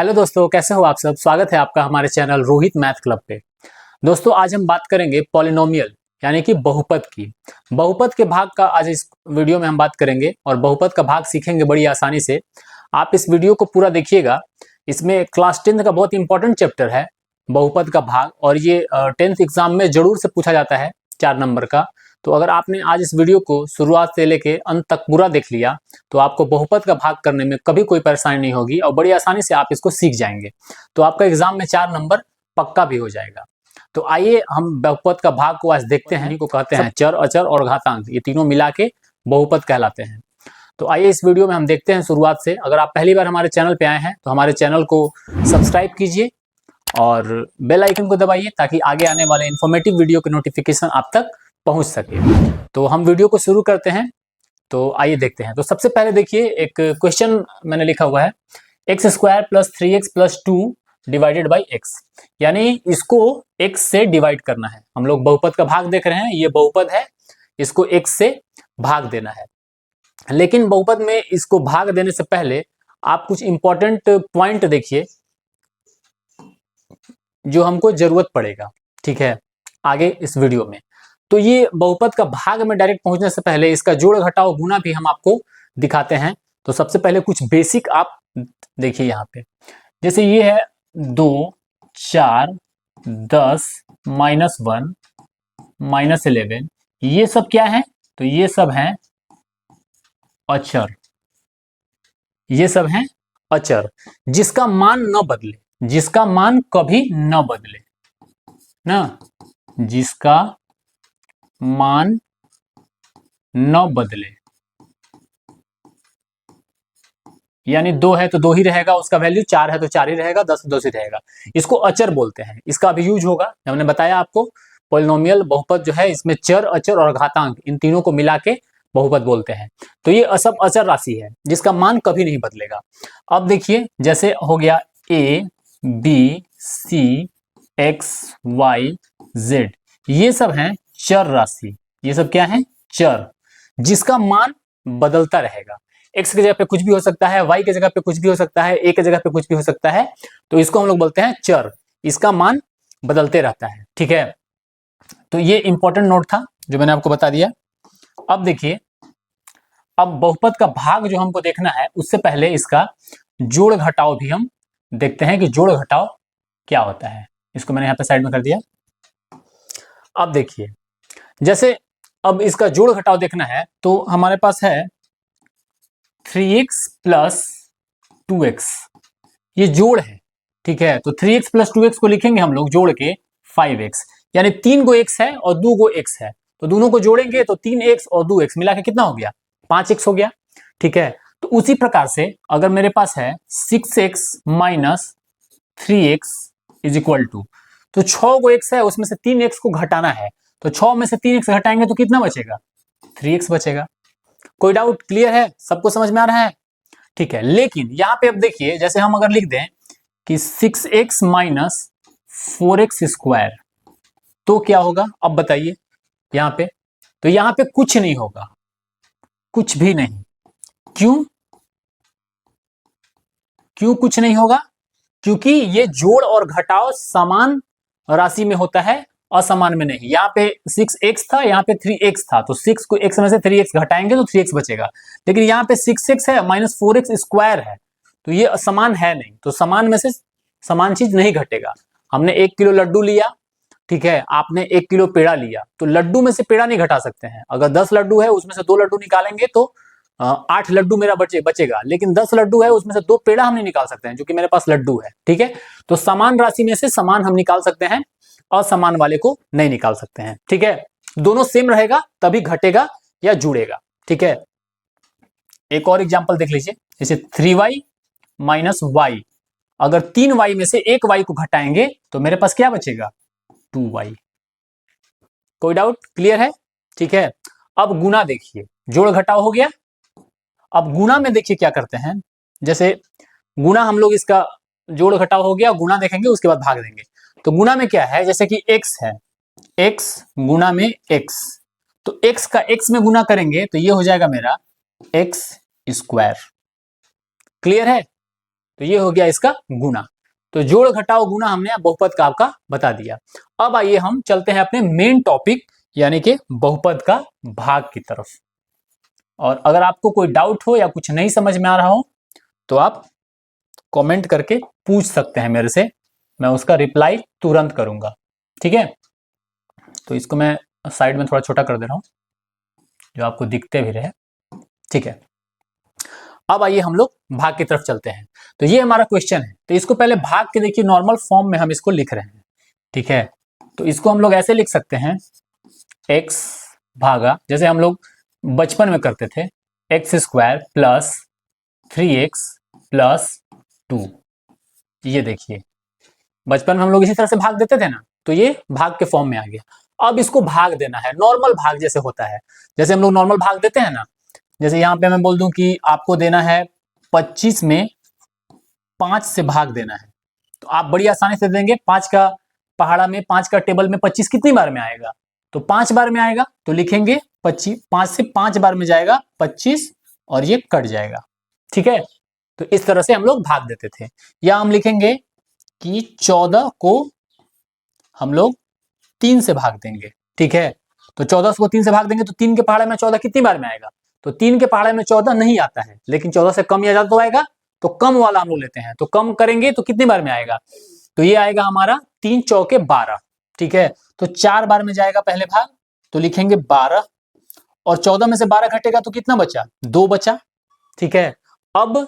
Hello दोस्तों, कैसे हो आप सब। स्वागत है आपका हमारे चैनल रोहित मैथ क्लब पे। दोस्तों आज हम बात करेंगे पॉलिनोमियल यानी कि बहुपद की। बहुपद के भाग का आज इस वीडियो में हम बात करेंगे और बहुपद का भाग सीखेंगे बड़ी आसानी से। आप इस वीडियो को पूरा देखिएगा। इसमें क्लास 10th का बहुत इंपॉर्टेंट चैप्टर है बहुपद का भाग, और ये 10th एग्जाम में जरूर से पूछा जाता है 4 नंबर का। तो अगर आपने आज इस वीडियो को शुरुआत से लेके अंत तक पूरा देख लिया तो आपको बहुपद का भाग करने में कभी कोई परेशानी नहीं होगी और बड़ी आसानी से आप इसको सीख जाएंगे। तो आपका एग्जाम में 4 नंबर पक्का भी हो जाएगा। तो आइए हम बहुपद का भाग को आज देखते हैं। इन्हीं को कहते हैं चर, अचर और घातांक, ये तीनों मिला के बहुपद कहलाते हैं। तो आइए इस वीडियो में हम देखते हैं शुरुआत से। अगर आप पहली बार हमारे चैनल पे आए हैं तो हमारे चैनल को सब्सक्राइब कीजिए और बेल आइकन को दबाइए ताकि आगे आने वाले इन्फॉर्मेटिव वीडियो के नोटिफिकेशन आप तक पहुंच सके। तो हम वीडियो को शुरू करते हैं। तो आइए देखते हैं। तो सबसे पहले देखिए, एक क्वेश्चन मैंने लिखा हुआ है x square plus 3x plus 2 divided by x, यानी इसको x से डिवाइड करना है। हम लोग बहुपद का भाग देख रहे हैं, ये बहुपद है, इसको x से भाग देना है। लेकिन बहुपद में इसको भाग देने से पहले आप कुछ इंपॉर्टेंट पॉइंट देखिए जो हमको जरूरत पड़ेगा, ठीक है, आगे इस वीडियो में। तो ये बहुपद का भाग में डायरेक्ट पहुंचने से पहले इसका जोड़ घटाव गुना भी हम आपको दिखाते हैं। तो सबसे पहले कुछ बेसिक आप देखिए यहाँ पे, जैसे ये है 2, 4, 10, -1, -11, ये सब क्या है? तो ये सब हैं अचर, ये सब हैं अचर जिसका मान न बदले, जिसका मान कभी न बदले ना, जिसका मान न बदले, यानी 2 है तो 2 ही रहेगा उसका वैल्यू, 4 है तो 4 ही रहेगा, 10 10 ही रहेगा। इसको अचर बोलते हैं। इसका भी यूज होगा, हमने बताया आपको पॉलिनोमियल बहुपद जो है इसमें चर, अचर और घातांक इन तीनों को मिला के बहुपद बोलते हैं। तो ये सब अचर राशि है जिसका मान कभी नहीं बदलेगा। अब देखिए, जैसे हो गया a, b, c, x, y, z, ये सब हैं चर राशि। ये सब क्या है? चर, जिसका मान बदलता रहेगा। x की जगह पे कुछ भी हो सकता है, y की जगह पे कुछ भी हो सकता है, a की जगह पे कुछ भी हो सकता है। तो इसको हम लोग बोलते हैं चर, इसका मान बदलते रहता है, ठीक है। तो ये इंपॉर्टेंट नोट था जो मैंने आपको बता दिया। अब देखिए, अब बहुपद का भाग जो हमको देखना है उससे पहले इसका जोड़ घटाव भी हम देखते हैं कि जोड़ घटाव क्या होता है। इसको मैंने यहाँ पे साइड में कर दिया। अब देखिए, जैसे अब इसका जोड़ घटाव देखना है तो हमारे पास है 3x प्लस 2x, ये जोड़ है, ठीक है। तो 3x प्लस 2x को लिखेंगे हम लोग जोड़ के 5x, यानी 3 गो x है और 2 गो x है, तो दोनों को जोड़ेंगे तो 3x और 2x मिला के कितना हो गया? 5x हो गया, ठीक है। तो उसी प्रकार से अगर मेरे पास है 6x minus 3x is equal to, तो 6 गो x है उसमें से 3x को घटाना है, तो 6 में से 3x घटाएंगे तो कितना बचेगा? 3x बचेगा। कोई डाउट? क्लियर है? सबको समझ में आ रहा है? ठीक है। लेकिन यहां पे अब देखिए, जैसे हम अगर लिख दें कि 6x माइनस 4x स्क्वायर, तो क्या होगा? अब बताइए यहां पे। तो यहां पे कुछ नहीं होगा, कुछ भी नहीं। क्यों? क्यों कुछ नहीं होगा? क्योंकि ये जोड़ और घटाव समान राशि में होता है, असमान में नहीं। यहाँ पे 6x था, यहाँ पे 3x था, तो 6 को x में से 3x घटाएंगे तो 3x बचेगा। लेकिन यहाँ पे 6x है माइनस 4x स्क्वायर है, तो ये असमान है नहीं, तो समान में से समान चीज नहीं घटेगा। हमने 1 किलो लड्डू लिया, ठीक है, आपने 1 किलो पेड़ा लिया, तो लड्डू में से पेड़ा नहीं घटा सकते हैं। अगर 10 लड्डू है उसमें से 2 लड्डू निकालेंगे तो 8 लड्डू मेरा बचेगा, लेकिन 10 लड्डू है उसमें से 2 पेड़ा हम नहीं निकाल सकते हैं, जो कि मेरे पास लड्डू है, ठीक है। तो समान राशि में से समान हम निकाल सकते हैं, असमान वाले को नहीं निकाल सकते हैं, ठीक है। दोनों सेम रहेगा तभी घटेगा या जुड़ेगा, ठीक है। एक और एग्जांपल देख लीजिए, जैसे 3y माइनस y, अगर 3y में से एक y को घटाएंगे तो मेरे पास क्या बचेगा? 2y। कोई डाउट? क्लियर है? ठीक है। अब गुना देखिए, जोड़ घटाव हो गया। अब गुना में देखिए क्या करते हैं, जैसे गुना हम लोग इसका जोड़ घटाव हो गया, गुना देखेंगे उसके बाद भाग देंगे। तो गुना में क्या है, जैसे कि x है, x गुना में x, तो x का x में गुना करेंगे तो ये हो जाएगा मेरा x स्क्वायर। क्लियर है? तो ये हो गया इसका गुना। तो जोड़ घटाओ गुना हमने बहुपद का आपका बता दिया। अब आइए हम चलते हैं अपने मेन टॉपिक यानी कि बहुपद का भाग की तरफ। और अगर आपको कोई डाउट हो या कुछ नहीं समझ में आ रहा हो तो आप कमेंट करके पूछ सकते हैं मेरे से, मैं उसका रिप्लाई तुरंत करूंगा। ठीक है, तो इसको मैं साइड में थोड़ा छोटा कर दे रहा हूं जो आपको दिखते भी रहे। ठीक है, अब आइए हम लोग भाग की तरफ चलते हैं। तो ये हमारा क्वेश्चन है, तो इसको पहले भाग के देखिए नॉर्मल फॉर्म में हम इसको लिख रहे हैं। ठीक है, तो इसको हम लोग ऐसे लिख सकते हैं, x भागा, जैसे हम लोग बचपन में करते थे, x square plus 3x plus 2। ये देखिए बचपन में हम लोग इसी तरह से भाग देते थे ना, तो ये भाग के फॉर्म में आ गया। अब इसको भाग देना है नॉर्मल भाग जैसे होता है, जैसे हम लोग नॉर्मल भाग देते हैं ना, जैसे यहाँ पे मैं बोल दूं कि आपको देना है 25 में 5 से भाग देना है, तो आप बड़ी आसानी से देंगे। 5 का पहाड़ा में 5 का टेबल में 25 कितनी बार में आएगा, तो 5 बार में आएगा, तो लिखेंगे 25, 5 से 5 बार में जाएगा 25 और ये कट जाएगा। ठीक है, तो इस तरह से हम लोग भाग देते थे। या हम लिखेंगे कि 14 को हम लोग 3 से भाग देंगे। ठीक है, तो 14 को 3 से भाग देंगे तो 3 के पहाड़े में 14 कितनी बार में आएगा, तो 3 के पहाड़े में 14 नहीं आता है, लेकिन 14 से कम या ज्यादा तो आएगा, तो कम वाला हम लोग लेते हैं, तो कम करेंगे तो कितनी बार में आएगा, तो ये आएगा हमारा 3 चौके 12। ठीक है, तो 4 बार में जाएगा पहले भाग, तो लिखेंगे 12 और 14 में से 12 घटेगा तो कितना बचा, 2 बचा। ठीक है, अब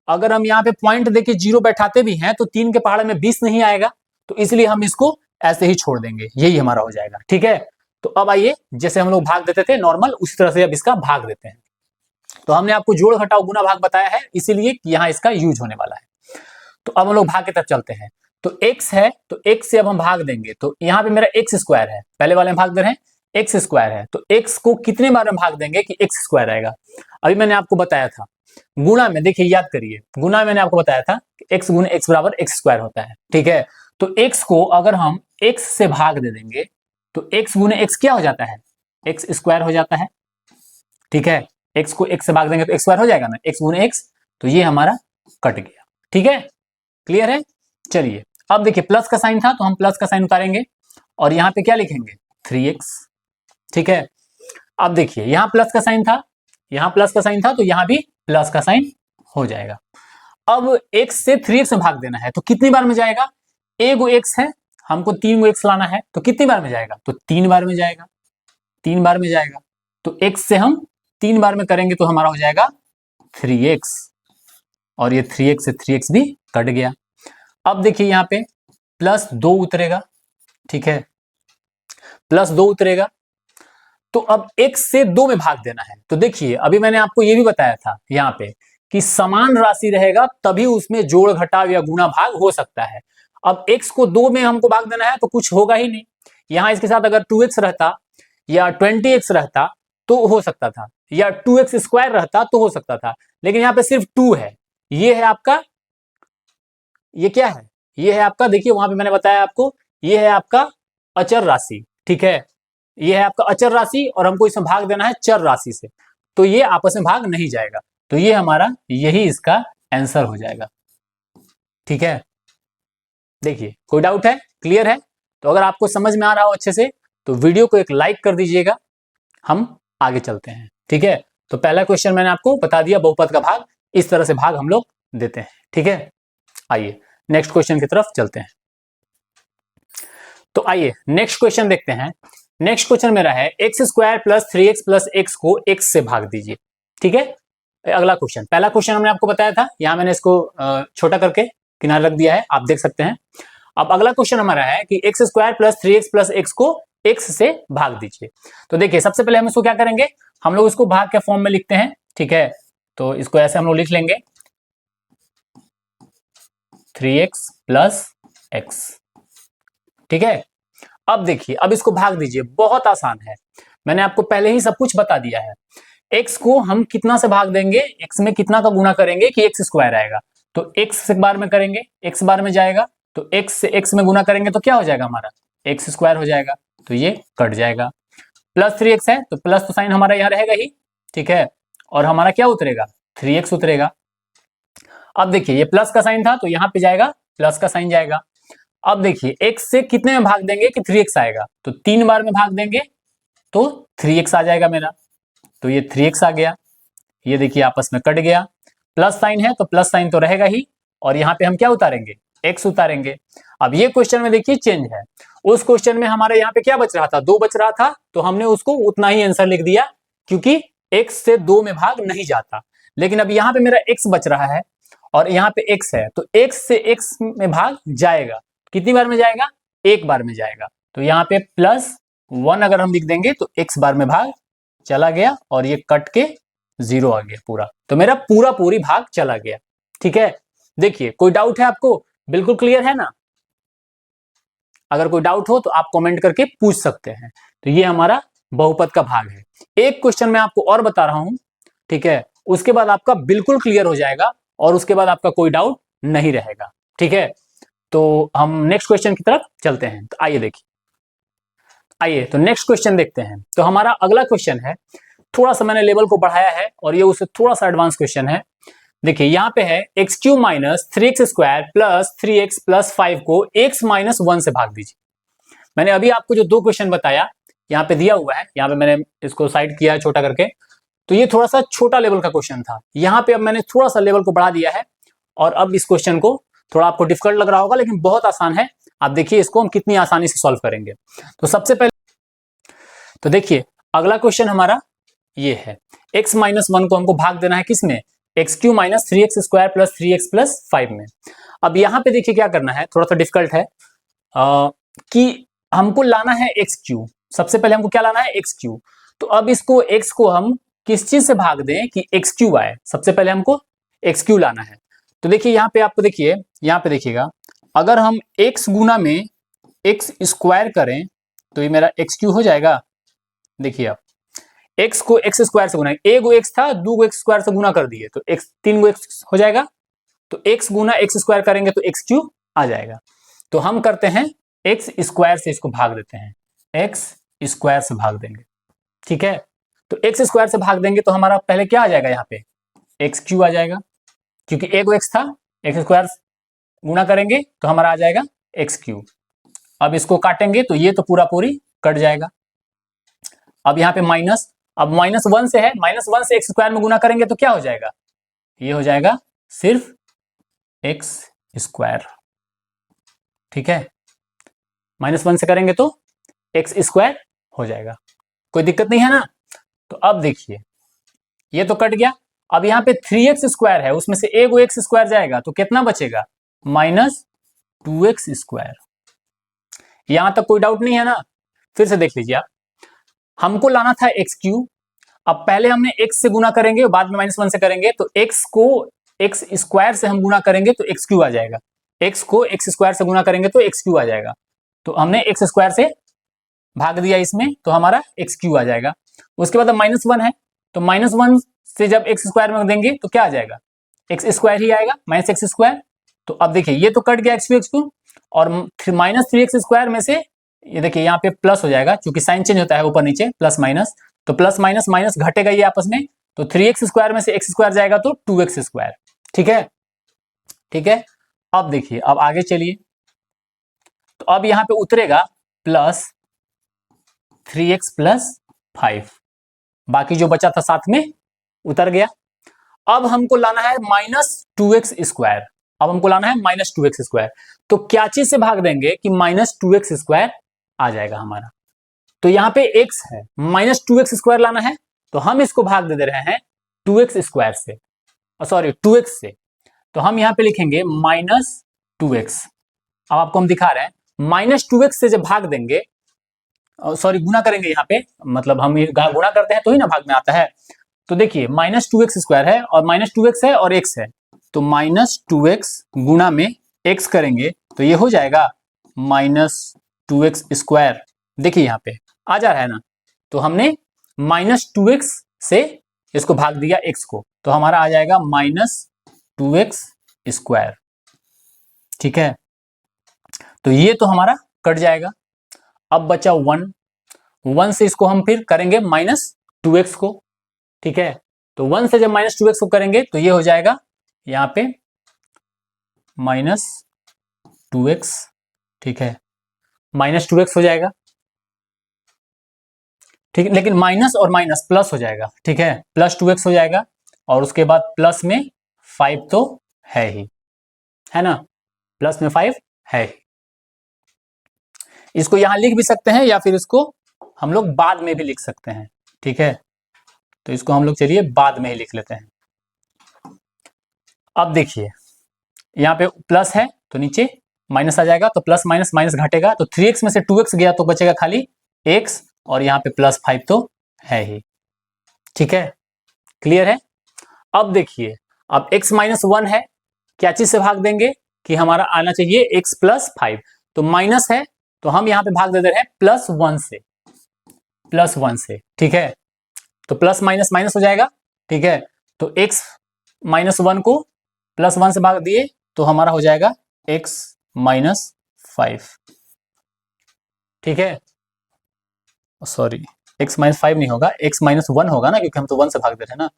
अगर हम यहाँ पे पॉइंट देके 0 बैठाते भी हैं तो 3 के पहाड़े में 20 नहीं आएगा, तो इसलिए हम इसको ऐसे ही छोड़ देंगे, यही हमारा हो जाएगा। ठीक है, तो अब आइए जैसे हम लोग भाग देते थे नॉर्मल, उसी तरह से अब इसका भाग देते हैं। तो हमने आपको जोड़ घटाओ गुना भाग बताया है, इसीलिए यहाँ इसका यूज होने वाला है। तो अब हम लोग भाग की तरफ चलते हैं। तो x है, तो x से अब हम भाग देंगे, तो यहाँ पे मेरा x स्क्वायर है, पहले वाले में भाग दे रहे हैं, x स्क्वायर है, तो x को कितने बार में भाग देंगे कि x स्क्वायर आएगा। अभी मैंने आपको बताया था गुणा में, देखिए याद करिए, गुणा में मैंने आपको बताया था कि x गुणे x बराबर x स्क्वायर होता है। ठीक है, तो x को अगर हम x से भाग दे देंगे तो x गुणे x क्या हो जाता है, x स्क्वायर हो जाता है। ठीक है, x को x से भाग देंगे तो x स्क्वायर हो जाएगा ना, x गुणे x, तो ये हमारा कट गया। ठीक है, क्लियर है। चलिए अब देखिए प्लस का साइन था तो हम प्लस का साइन उतारेंगे और यहाँ पे क्या लिखेंगे 3x। ठीक है, अब देखिए यहाँ प्लस का साइन था, यहाँ प्लस का साइन था, तो यहाँ भी प्लस का साइन हो जाएगा। अब x से 3x में भाग देना है तो कितनी बार में जाएगा, एक गो x है, हमको 3 गो x लाना है, तो कितनी बार में जाएगा, तो 3 बार में जाएगा, 3 बार में जाएगा। तो x से हम 3 बार में करेंगे तो हमारा हो जाएगा 3x, और ये 3x से 3x भी कट गया। अब देखिए यहाँ पे प्लस 2 उतरेगा। ठीक है, प्लस 2 उतरेगा, तो अब x से 2 में भाग देना है। तो देखिए अभी मैंने आपको ये भी बताया था यहाँ पे कि समान राशि रहेगा तभी उसमें जोड़ घटाव या गुणा भाग हो सकता है। अब x को 2 में हमको भाग देना है तो कुछ होगा ही नहीं, यहाँ इसके साथ अगर 2x रहता या 20x रहता तो हो सकता था, या 2x स्क्वायर रहता तो हो सकता था, लेकिन यहाँ पे सिर्फ 2 है। ये है आपका, ये क्या है, ये है आपका, देखिए वहां पे मैंने बताया आपको, ये है आपका अचर राशि। ठीक है, ये है आपका अचर राशि और हमको इसमें भाग देना है चर राशि से, तो ये आपस में भाग नहीं जाएगा, तो ये हमारा यही इसका आंसर हो जाएगा। ठीक है, देखिए कोई डाउट है, क्लियर है। तो अगर आपको समझ में आ रहा हो अच्छे से तो वीडियो को एक लाइक कर दीजिएगा, हम आगे चलते हैं। ठीक है, तो पहला क्वेश्चन मैंने आपको बता दिया, बहुपद का भाग इस तरह से भाग हम लोग देते हैं। ठीक है, आइए नेक्स्ट क्वेश्चन की तरफ चलते हैं। तो आइए नेक्स्ट क्वेश्चन देखते हैं। नेक्स्ट क्वेश्चन मेरा है x square plus 3x plus x को x से भाग दीजिए। ठीक है, अगला क्वेश्चन, पहला क्वेश्चन हमने आपको बताया था, यहां मैंने इसको छोटा करके किनारे रख दिया है, आप देख सकते हैं। अब अगला क्वेश्चन हमारा है कि x square plus 3x plus x को x से भाग दीजिए। तो देखिए सबसे पहले हम इसको क्या करेंगे, हम लोग इसको भाग के फॉर्म में लिखते हैं। ठीक है, तो इसको ऐसे हम लोग लिख लेंगे 3x प्लस एक्स। ठीक है, अब देखिए अब इसको भाग दीजिए, बहुत आसान है, मैंने आपको पहले ही सब कुछ बता दिया है। x को हम कितना से भाग देंगे, x में कितना का गुना करेंगे कि x स्क्वायर आएगा, तो x से बार में करेंगे, x बार में जाएगा, तो x से x में गुना करेंगे तो क्या हो जाएगा हमारा x स्क्वायर हो जाएगा, तो ये कट जाएगा। प्लस 3x है तो प्लस तो साइन हमारा यहाँ रहेगा ही। ठीक है, और हमारा क्या उतरेगा 3x उतरेगा। अब देखिए ये प्लस का साइन था तो यहाँ पे जाएगा प्लस का साइन जाएगा। अब देखिए x से कितने में भाग देंगे कि 3x आएगा, तो 3 बार में भाग देंगे तो 3x आ जाएगा मेरा, तो ये 3x आ गया। ये देखिए आपस में कट गया, प्लस साइन है तो प्लस साइन तो रहेगा ही, और यहाँ पे हम क्या उतारेंगे, x उतारेंगे। अब ये क्वेश्चन में देखिए चेंज है, उस क्वेश्चन में हमारे यहाँ पे क्या बच रहा था, 2 बच रहा था, तो हमने उसको उतना ही आंसर लिख दिया क्योंकि x से 2 में भाग नहीं जाता। लेकिन अब यहाँ पे मेरा x बच रहा है और यहाँ पे x है, तो x से x में भाग जाएगा, कितनी बार में जाएगा, 1 बार में जाएगा। तो यहाँ पे +1 अगर हम लिख देंगे तो x बार में भाग चला गया और ये कट के 0 आ गया पूरा, तो मेरा पूरी भाग चला गया। ठीक है, देखिए कोई डाउट है आपको, बिल्कुल क्लियर है ना? अगर कोई डाउट हो तो आप कमेंट करके पूछ सकते हैं। तो ये हमारा बहुपद का भाग है। एक क्वेश्चन मैं आपको और बता रहा हूं, ठीक है, उसके बाद आपका बिल्कुल क्लियर हो जाएगा और उसके बाद आपका कोई डाउट नहीं रहेगा। ठीक है, तो हम नेक्स्ट क्वेश्चन की तरफ चलते हैं। तो आइए देखिए, आइए तो नेक्स्ट क्वेश्चन देखते हैं। तो हमारा अगला क्वेश्चन है, थोड़ा सा मैंने लेवल को बढ़ाया है और ये उससे थोड़ा सा एडवांस क्वेश्चन है। देखिए यहाँ पे है x³ minus 3x square plus 3x plus 5 को x माइनस 1 से भाग दीजिए। मैंने अभी आपको जो 2 क्वेश्चन बताया यहाँ पे दिया हुआ है, यहाँ पे मैंने इसको साइड किया है छोटा करके, तो ये थोड़ा सा छोटा लेवल का क्वेश्चन था। यहाँ पे अब मैंने थोड़ा सा लेवल को बढ़ा दिया है और अब इस क्वेश्चन को थोड़ा आपको डिफिकल्ट लग रहा होगा लेकिन बहुत आसान है। आप देखिए इसको हम कितनी आसानी से सॉल्व करेंगे। तो सबसे पहले तो देखिए अगला क्वेश्चन हमारा ये है, x माइनस 1 को हमको भाग देना है किसमें, x³ minus 3x square plus 3x plus 5 में। अब यहाँ पे देखिए क्या करना है, थोड़ा सा डिफिकल्ट है कि हमको लाना है x³। सबसे पहले हमको क्या लाना है, x³। तो अब इसको x को हम किस चीज से भाग दें कि x³ आए, सबसे पहले हमको x³ लाना है। तो देखिए यहाँ पे आपको देखिए, यहाँ पे देखिएगा, अगर हम x गुना में x स्क्वायर करें तो ये मेरा x³ हो जाएगा। देखिए आप x को x स्क्वायर से गुना, एक गो x था, 2 गो x स्क्वायर से गुना कर दिए तो x 3 गो x हो जाएगा, तो x गुना x स्क्वायर करेंगे तो x³ आ जाएगा। तो हम करते हैं x स्क्वायर से इसको भाग देते हैं, x स्क्वायर से भाग देंगे। ठीक है, तो x स्क्वायर से भाग देंगे तो हमारा पहले क्या आ जाएगा, यहाँ पे x³ आ जाएगा, क्योंकि एक गो x था, x स्क्वायर गुना करेंगे तो हमारा आ जाएगा x³। अब इसको काटेंगे तो ये तो पूरी कट जाएगा। अब यहाँ पे माइनस, अब -1 से है, -1 से x स्क्वायर में गुना करेंगे तो क्या हो जाएगा, ये हो जाएगा सिर्फ x स्क्वायर। ठीक है, -1 से करेंगे तो x स्क्वायर हो जाएगा, कोई दिक्कत नहीं है ना। तो अब देखिए ये तो कट गया, अब यहाँ पे 3x स्क्वायर है, उसमें से एक x स्क्वायर जाएगा तो कितना बचेगा, -2x स्क्वायर। यहां तक कोई डाउट नहीं है ना? फिर से देख लीजिए आप, हमको लाना था x³। अब पहले हमने x से गुना करेंगे बाद में -1 से करेंगे, तो x को x स्क्वायर से हम गुना करेंगे तो x³ आ जाएगा, x को x स्क्वायर से गुना करेंगे तो x³ आ जाएगा। तो हमने x स्क्वायर से भाग दिया इसमें तो हमारा x³ आ जाएगा। उसके बाद -1 है, तो -1 से जब x स्क्वायर में देंगे तो क्या आ जाएगा, x स्क्वायर ही आएगा, -x स्क्वायर। तो अब देखिए ये तो कट गया x³ और -3x स्क्वायर में से ये देखिए यहाँ पे प्लस हो जाएगा, क्योंकि साइन चेंज होता है ऊपर नीचे, प्लस माइनस, तो प्लस माइनस माइनस घटेगा ये आपस में, तो 3x स्क्वायर में से x स्क्वायर जाएगा तो 2x स्क्वायर। ठीक है, ठीक है। अब देखिए अब आगे चलिए, तो अब यहाँ पे उतरेगा प्लस 3x प्लस 5, बाकी जो बचा था साथ में उतर गया। अब हमको लाना है -2x स्क्वायर, अब हमको लाना है -2x स्क्वायर। तो क्या चीज से भाग देंगे कि -2x स्क्वायर आ जाएगा हमारा। तो यहाँ पे x है, -2x स्क्वायर लाना है, तो हम इसको भाग दे रहे हैं 2x स्क्वायर से, सॉरी 2x से। तो हम यहाँ पे लिखेंगे -2x। अब आपको हम दिखा रहे हैं, -2x से जब भाग देंगे, सॉरी गुना करेंगे यहाँ पे, मतलब हम गुना करते हैं तो ही ना भाग में आता है। तो देखिए -2x स्क्वायर है और -2x है और x है, तो -2x गुना में x करेंगे तो ये हो जाएगा -2x स्क्वायर। देखिए यहाँ पे आ जा रहा है ना, तो हमने -2x से इसको भाग दिया x को, तो हमारा आ जाएगा -2x स्क्वायर। ठीक है, तो ये तो हमारा कट जाएगा। अब बचा 1 से इसको हम फिर करेंगे -2x को। ठीक है, तो 1 से जब -2x को करेंगे तो ये हो जाएगा यहाँ पे माइनस 2x, ठीक है, माइनस 2x हो जाएगा, ठीक है, लेकिन माइनस और माइनस प्लस हो जाएगा, ठीक है, प्लस 2x हो जाएगा, और उसके बाद प्लस में 5 तो है ही, है ना, प्लस में 5 है ही। इसको यहां लिख भी सकते हैं या फिर इसको हम लोग बाद में भी लिख सकते हैं, ठीक है, तो इसको हम लोग चलिए बाद में ही लिख लेते हैं। अब देखिए यहाँ पे प्लस है तो नीचे माइनस आ जाएगा, तो प्लस माइनस माइनस घटेगा, तो 3x में से 2x गया तो बचेगा खाली x, और यहाँ पे प्लस 5 तो है ही, ठीक है, क्लियर है। अब देखिए, अब x माइनस 1 है, क्या चीज से भाग देंगे कि हमारा आना चाहिए x प्लस 5, तो माइनस है तो हम यहाँ पे भाग दे रहे हैं प्लस 1 से, प्लस 1 से, ठीक है, तो प्लस माइनस माइनस हो जाएगा, ठीक है, तो x माइनस 1 को प्लस 1 से भाग दिए तो हमारा हो जाएगा x माइनस 5, ठीक है, सॉरी x माइनस 5 नहीं होगा, x माइनस 1 होगा ना, क्योंकि हम तो 1 से भाग दे रहे हैं ना,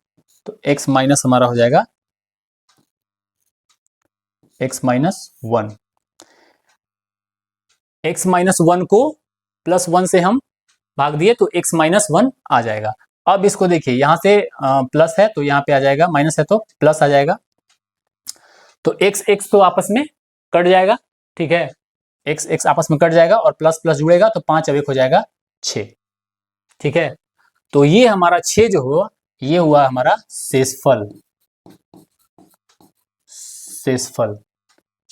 तो x माइनस हमारा हो जाएगा x माइनस 1, x माइनस 1 को प्लस 1 से हम भाग दिए तो x माइनस 1 आ जाएगा। अब इसको देखिए, यहां से प्लस है तो यहाँ पे आ जाएगा, माइनस है तो प्लस आ जाएगा, तो x x तो आपस में कट जाएगा, ठीक है, x x आपस में कट जाएगा और प्लस प्लस जुड़ेगा तो 5 अब 1 हो जाएगा 6, ठीक है, तो ये हमारा 6 जो हुआ, ये हुआ हमारा शेषफल, शेषफल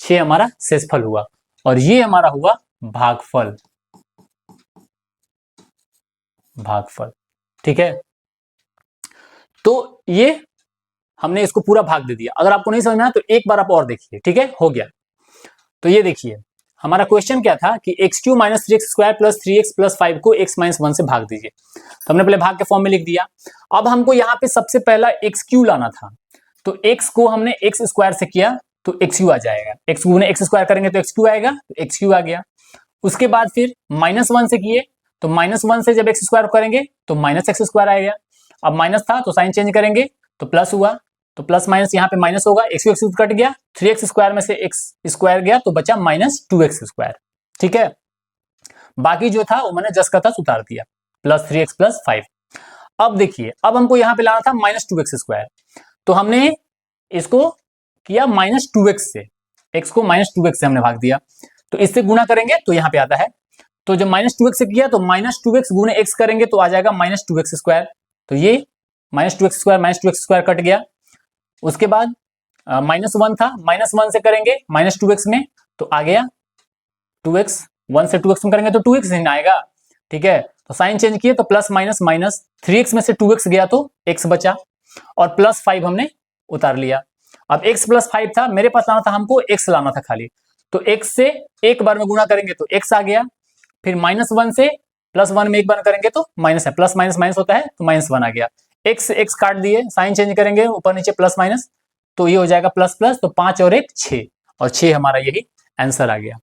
6 हमारा शेषफल हुआ, और ये हमारा हुआ भागफल, भागफल, ठीक है, तो ये हमने इसको पूरा भाग दे दिया। अगर आपको नहीं समझ में आया तो एक बार आप और देखिए, ठीक है, हो गया। तो ये देखिए हमारा क्वेश्चन क्या था कि x³ minus 3x square plus 3x plus 5 को x माइनस 1 से भाग दीजिए, तो हमने पहले भाग के फॉर्म में लिख दिया। अब हमको यहाँ पे सबसे पहला x³ लाना था, तो x को हमने x स्क्वायर से किया तो x³ आ जाएगा, x गुने x स्क्वायर करेंगे तो x³ आएगा, तो x³ आ गया। उसके बाद फिर माइनस 1 से किए तो माइनस 1 से जब x स्क्वायर करेंगे तो माइनस x स्क्वायर आएगा, अब माइनस था तो साइन चेंज करेंगे तो प्लस हुआ, तो प्लस माइनस यहाँ पे माइनस होगा, x कट गया, 3x स्क्वायर में से x स्क्वायर गया तो बचा माइनस 2x स्क्वायर, ठीक है, बाकी जो था वो मैंने जस का तस उतार दिया, प्लस 3x प्लस 5। अब देखिए, अब हमको यहाँ पे लाना था माइनस 2x स्क्वायर, तो हमने इसको किया माइनस 2x से, x को माइनस 2x से हमने भाग दिया, तो इससे गुना करेंगे तो यहाँ पे आता है, तो जब माइनस 2x से किया तो माइनस 2x गुने x करेंगे तो आ जाएगा माइनस 2x स्क्वायर, तो ये minus 2x square minus 2x square cut गया। उसके बाद माइनस 1 था, माइनस 1 से करेंगे माइनस 2x में तो आ गया 2x, 1 से 2x में करेंगे तो 2x ही आएगा, ठीक है, तो साइन चेंज किए तो प्लस माइनस माइनस, 3x में से 2x गया तो x बचा, और प्लस 5 हमने उतार लिया। अब x प्लस 5 था, मेरे पास लाना था, हमको x लाना था खाली, तो x से एक बार में गुना करेंगे तो x आ गया, फिर माइनस 1 से प्लस 1 में एक बार करेंगे तो माइनस है, प्लस माइनस माइनस होता है तो माइनस 1 आ गया, x से x काट दिए, साइन चेंज करेंगे ऊपर नीचे प्लस माइनस, तो ये हो जाएगा प्लस प्लस, तो 5 और 1 6, और 6 हमारा यही आंसर आ गया।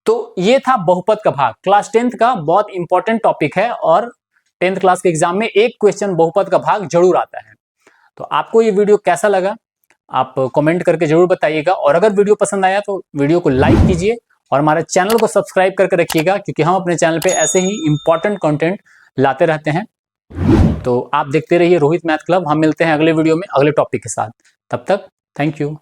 तो ये था बहुपद का भाग, क्लास 10th का बहुत इंपॉर्टेंट टॉपिक है, और 10th क्लास के एग्जाम में एक क्वेश्चन बहुपद का भाग जरूर आता है। तो आपको ये वीडियो कैसा लगा आप कमेंट करके जरूर बताइएगा, और अगर वीडियो पसंद आया तो वीडियो को लाइक कीजिए और हमारे चैनल को सब्सक्राइब करके रखिएगा, क्योंकि हम अपने चैनल पे ऐसे ही इंपॉर्टेंट कंटेंट लाते रहते हैं। तो आप देखते रहिए रोहित मैथ क्लब, हम मिलते हैं अगले वीडियो में अगले टॉपिक के साथ, तब तक थैंक यू।